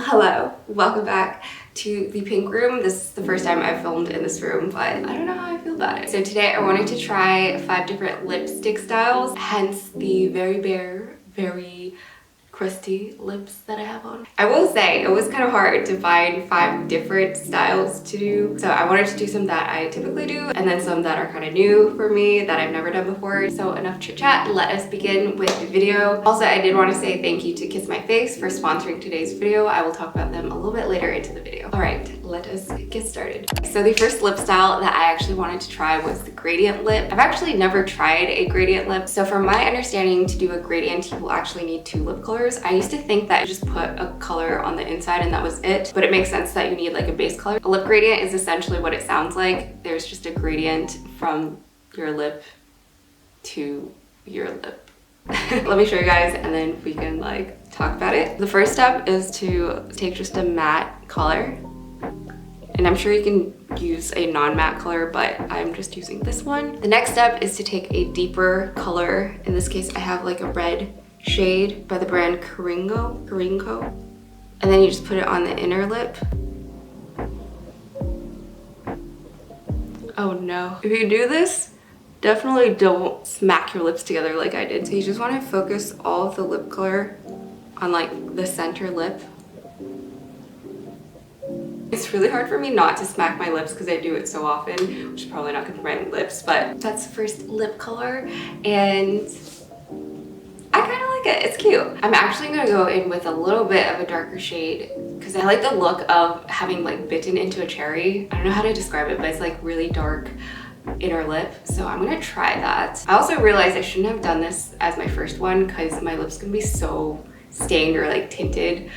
Hello, welcome back to the pink room. This is the first time I've filmed in this room, but I don't know how I feel about it. So today I wanted to try 5 different lipstick styles, hence the very bare, very crusty lips that I have on. I will say it was kind of hard to find 5 different styles to do. So I wanted to do some that I typically do and then some that are kind of new for me that I've never done before. So enough chit chat, let us begin with the video. Also, I did want to say thank you to Kiss My Face for sponsoring today's video. I will talk about them a little bit later into the video. All right, let us get started. So the first lip style that I actually wanted to try was the gradient lip. I've actually never tried a gradient lip. So from my understanding, to do a gradient, you will actually need 2 lip colors. I used to think that you just put a color on the inside and that was it, but it makes sense that you need like a base color. A lip gradient is essentially what it sounds like. There's just a gradient from your lip to your lip. Let me show you guys and then we can like talk about it. The first step is to take just a matte color. And I'm sure you can use a non-matte color, but I'm just using this one. The next step is to take a deeper color. In this case, I have like a red shade by the brand CORINGCO. And then you just put it on the inner lip. Oh no. If you do this, definitely don't smack your lips together like I did. So you just want to focus all of the lip color on like the center lip. It's really hard for me not to smack my lips because I do it so often, which is probably not good for my lips, but that's the first lip color and I kind of like it. It's cute. I'm actually going to go in with a little bit of a darker shade because I like the look of having like bitten into a cherry. I don't know how to describe it, but it's like really dark inner lip. So I'm going to try that. I also realized I shouldn't have done this as my first one because my lip's going to be so stained or like tinted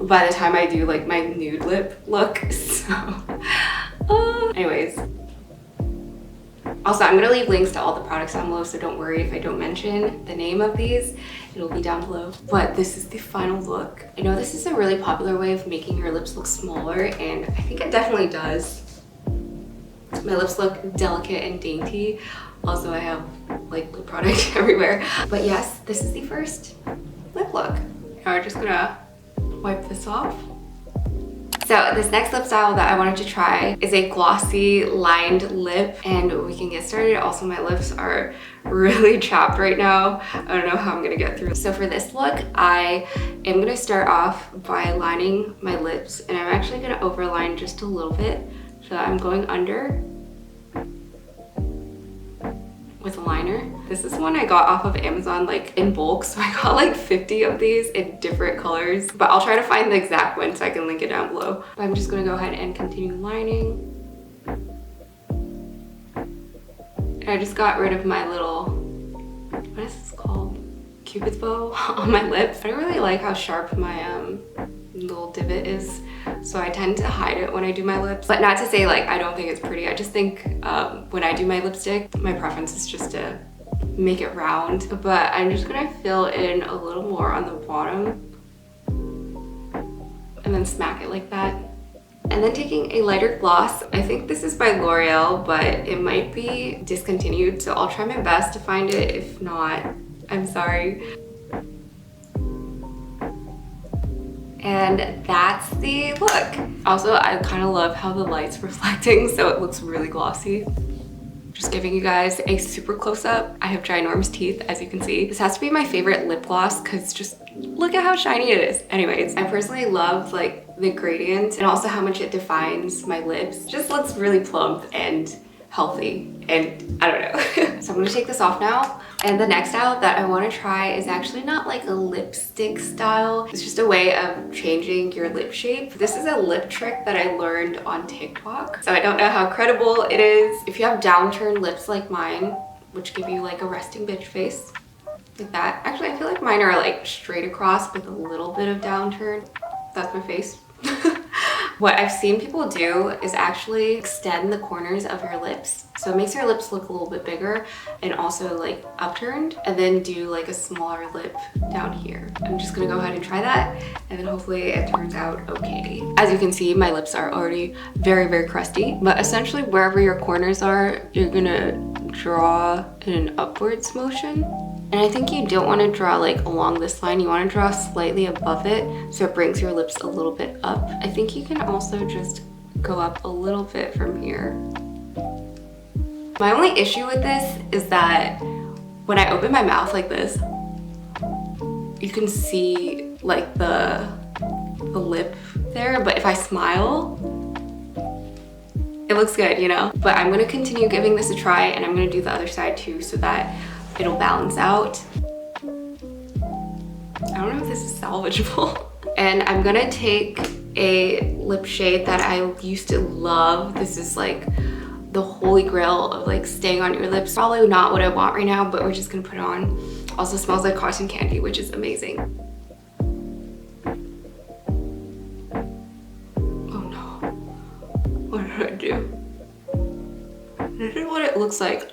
by the time I do like my nude lip look. So anyways. Also, I'm gonna leave links to all the products down below, so don't worry if I don't mention the name of these. It'll be down below. But this is the final look. I know this is a really popular way of making your lips look smaller, and I think it definitely does. My lips look delicate and dainty. Also, I have like lip product everywhere. But yes, this is the first lip look. Now we're just gonna wipe this off. So this next lip style that I wanted to try is a glossy lined lip, and we can get started. Also, my lips are really chapped right now. I don't know how I'm gonna get through. So for this look, I am gonna start off by lining my lips, and I'm actually gonna overline just a little bit. So I'm going under with a liner. This is one I got off of Amazon like in bulk, so I got like 50 of these in different colors, but I'll try to find the exact one so I can link it down below. But I'm just gonna go ahead and continue lining. And I just got rid of my little, what is this called? Cupid's bow on my lips. I don't really like how sharp my little divot is, so I tend to hide it when I do my lips. But not to say like I don't think it's pretty. I just think when I do my lipstick, my preference is just to make it round. But I'm just gonna fill in a little more on the bottom and then smack it like that. And then taking a lighter gloss. I think this is by L'Oreal, but it might be discontinued, so I'll try my best to find it. If not, I'm sorry. And that's the look. Also, I kind of love how the light's reflecting, so it looks really glossy. Just giving you guys a super close-up. I have ginormous teeth, as you can see. This has to be my favorite lip gloss because just look at how shiny it is. Anyways, I personally love like the gradient and also how much it defines my lips. Just looks really plump and healthy, and I don't know. So I'm gonna take this off now. And the next style that I want to try is actually not like a lipstick style. It's just a way of changing your lip shape. This is a lip trick that I learned on TikTok, so I don't know how credible it is. If you have downturned lips like mine, which give you like a resting bitch face, like that. Actually, I feel like mine are like straight across with a little bit of downturn. That's my face. What I've seen people do is actually extend the corners of your lips. So it makes your lips look a little bit bigger and also like upturned, and then do like a smaller lip down here. I'm just gonna go ahead and try that, and then hopefully it turns out okay. As you can see, my lips are already very, very crusty, but essentially wherever your corners are, you're gonna draw in an upwards motion. And I think you don't want to draw like along this line. You want to draw slightly above it so it brings your lips a little bit up. I think you can also just go up a little bit from here. My only issue with this is that when I open my mouth like this, you can see like the lip there, but if I smile, it looks good, you know? But I'm gonna continue giving this a try, and I'm gonna do the other side too so that it'll balance out. I don't know if this is salvageable. And I'm gonna take a lip shade that I used to love. This is like the holy grail of like staying on your lips. Probably not what I want right now, but we're just gonna put it on. Also smells like cotton candy, which is amazing. Oh no, what did I do? This is what it looks like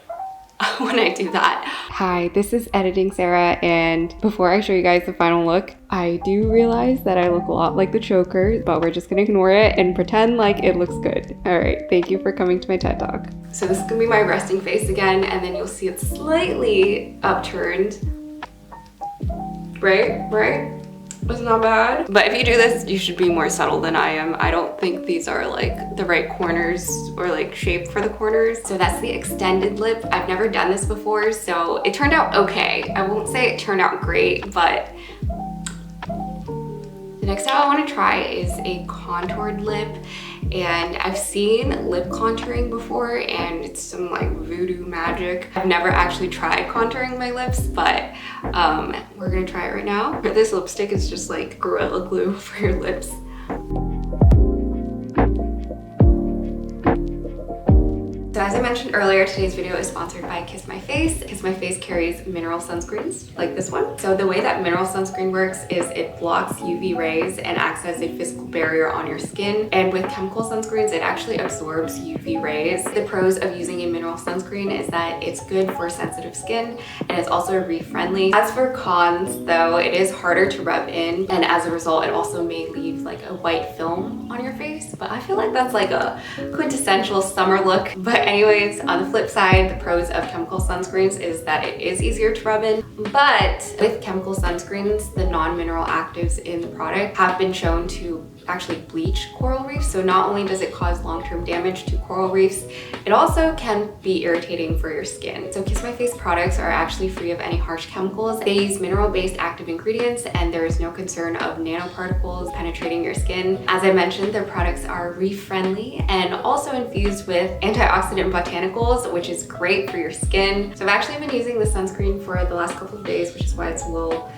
when I do that. Hi, this is Editing Sarah, and before I show you guys the final look, I do realize that I look a lot like the choker, but we're just gonna ignore it and pretend like it looks good. All right, thank you for coming to my TED Talk. So this is gonna be my resting face again, and then you'll see it slightly upturned. Right? It's not bad. But if you do this, you should be more subtle than I am. I don't think these are like the right corners or like shape for the corners. So that's the extended lip. I've never done this before, so it turned out okay. I won't say it turned out great, but the next style I want to try is a contoured lip. And I've seen lip contouring before, and it's some like voodoo magic. I've never actually tried contouring my lips, but we're gonna try it right now. This lipstick is just like Gorilla Glue for your lips. So as I mentioned earlier, today's video is sponsored by Kiss My Face. Kiss My Face carries mineral sunscreens like this one. So the way that mineral sunscreen works is it blocks UV rays and acts as a physical barrier on your skin. And with chemical sunscreens, it actually absorbs UV rays. The pros of using a mineral sunscreen is that it's good for sensitive skin, and it's also reef-friendly. As for cons, though, it is harder to rub in, and as a result, it also may leave like a white film on your face. But I feel like that's like a quintessential summer look. But anyways, on the flip side, the pros of chemical sunscreens is that it is easier to rub in. But with chemical sunscreens, the non-mineral actives in the product have been shown to actually bleach coral reefs. So not only does it cause long-term damage to coral reefs, it also can be irritating for your skin. So Kiss My Face products are actually free of any harsh chemicals. They use mineral-based active ingredients, and there is no concern of nanoparticles penetrating your skin. As I mentioned, their products are reef-friendly and also infused with antioxidant botanicals, which is great for your skin. So I've actually been using this sunscreen for the last couple of days, which is why it's a little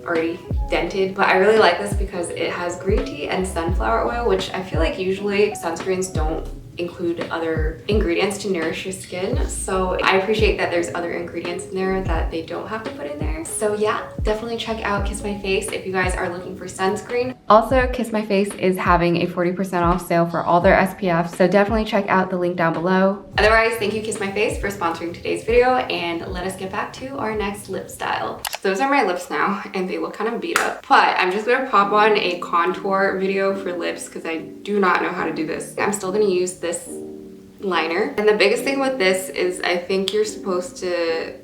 already dented, but I really like this because it has green tea and sunflower oil, which I feel like usually sunscreens don't include other ingredients to nourish your skin. So I appreciate that there's other ingredients in there that they don't have to put in there. So yeah, definitely check out Kiss My Face if you guys are looking for sunscreen. Also, Kiss My Face is having a 40% off sale for all their SPF, so definitely check out the link down below. Otherwise, thank you Kiss My Face for sponsoring today's video, and let us get back to our next lip style. So those are my lips now, and they look kind of beat up, but I'm just gonna pop on a contour video for lips because I do not know how to do this. I'm still gonna use this liner, and the biggest thing with this is I think you're supposed to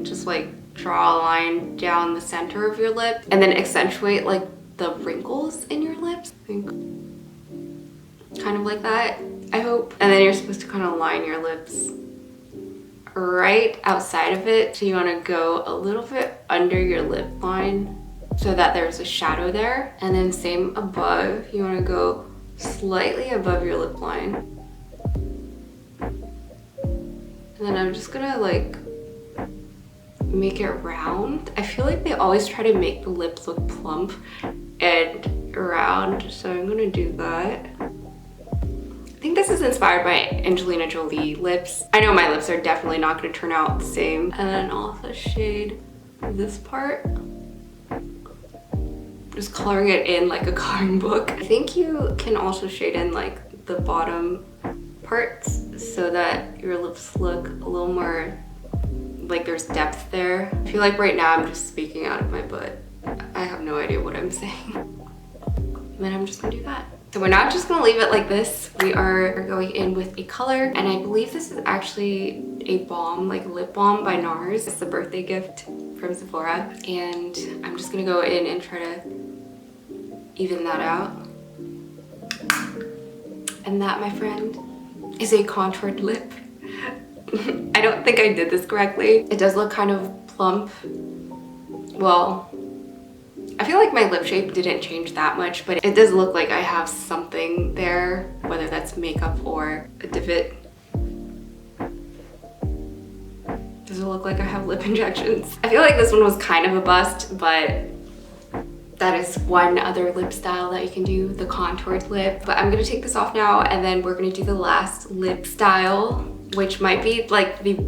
just like draw a line down the center of your lip and then accentuate like the wrinkles in your lips. I think kind of like that, I hope. And then you're supposed to kind of line your lips right outside of it. So you want to go a little bit under your lip line so that there's a shadow there, and then same above, you want to go slightly above your lip line. And then I'm just gonna like make it round. I feel like they always try to make the lips look plump and round, so I'm gonna do that. I think this is inspired by Angelina Jolie lips. I know my lips are definitely not gonna turn out the same. And then also shade this part. Just coloring it in like a coloring book. I think you can also shade in like the bottom parts so that your lips look a little more like there's depth there. I feel like right now I'm just speaking out of my butt. I have no idea what I'm saying. And then I'm just gonna do that. So we're not just gonna leave it like this. We are going in with a color, and I believe this is actually a balm, like lip balm by NARS. It's the birthday gift from Sephora. And I'm just gonna go in and try to even that out. And that, my friend, is a contoured lip. I don't think I did this correctly. It does look kind of plump. Well, I feel like my lip shape didn't change that much, but it does look like I have something there, whether that's makeup or a divot. Does it look like I have lip injections? I feel like this one was kind of a bust, but that is one other lip style that you can do, the contoured lip. But I'm gonna take this off now, and then we're gonna do the last lip style, which might be like the,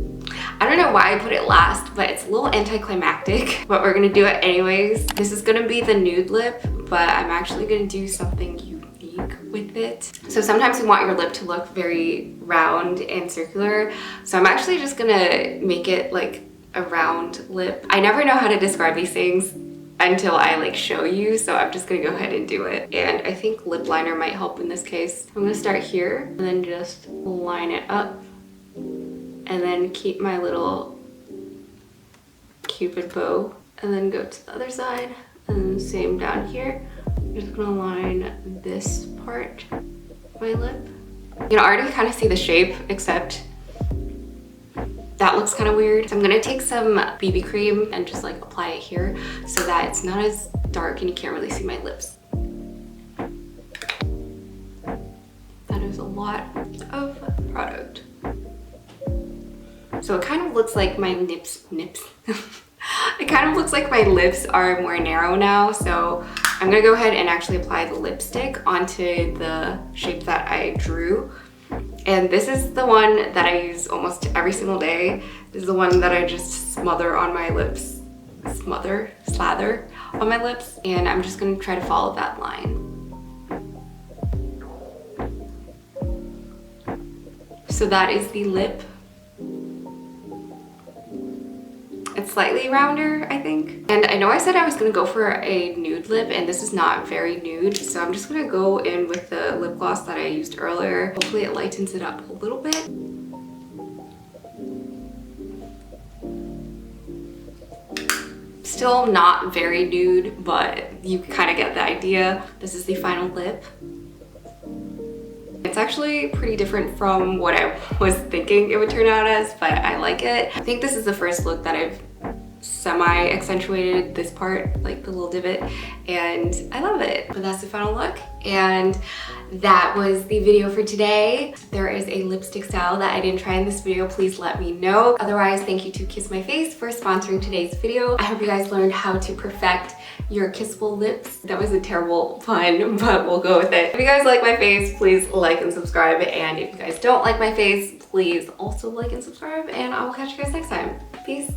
I don't know why I put it last, but it's a little anticlimactic, but we're gonna do it anyways. This is gonna be the nude lip, but I'm actually gonna do something unique with it. So sometimes you want your lip to look very round and circular. So I'm actually just gonna make it like a round lip. I never know how to describe these things until I like show you, so I'm just gonna go ahead and do it. And I think lip liner might help in this case. I'm gonna start here and then just line it up, and then keep my little cupid bow, and then go to the other side, and same down here. I'm just gonna line this part of my lip. You can already kind of see the shape, except that looks kind of weird. So I'm gonna take some BB cream and just like apply it here so that it's not as dark and you can't really see my lips. That is a lot of product. So it kind of looks like my nips. It kind of looks like my lips are more narrow now. So I'm gonna go ahead and actually apply the lipstick onto the shape that I drew. And this is the one that I use almost every single day. This is the one that I just smother on my lips. Slather on my lips. And I'm just gonna try to follow that line. So that is the lip. It's slightly rounder, I think. And I know I said I was gonna go for a nude lip, and this is not very nude. So I'm just gonna go in with the lip gloss that I used earlier. Hopefully it lightens it up a little bit. Still not very nude, but you kind of get the idea. This is the final lip. It's actually pretty different from what I was thinking it would turn out as, but I like it. I think this is the first look that I've semi-accentuated this part, like the little divot, and I love it. But that's the final look, and that was the video for today. If there is a lipstick style that I didn't try in this video, please let me know. Otherwise, thank you to Kiss My Face for sponsoring today's video. I hope you guys learned how to perfect your kissable lips. That was a terrible pun, but we'll go with it. If you guys like my face, please like and subscribe, and if you guys don't like my face, please also like and subscribe, and I will catch you guys next time. Peace.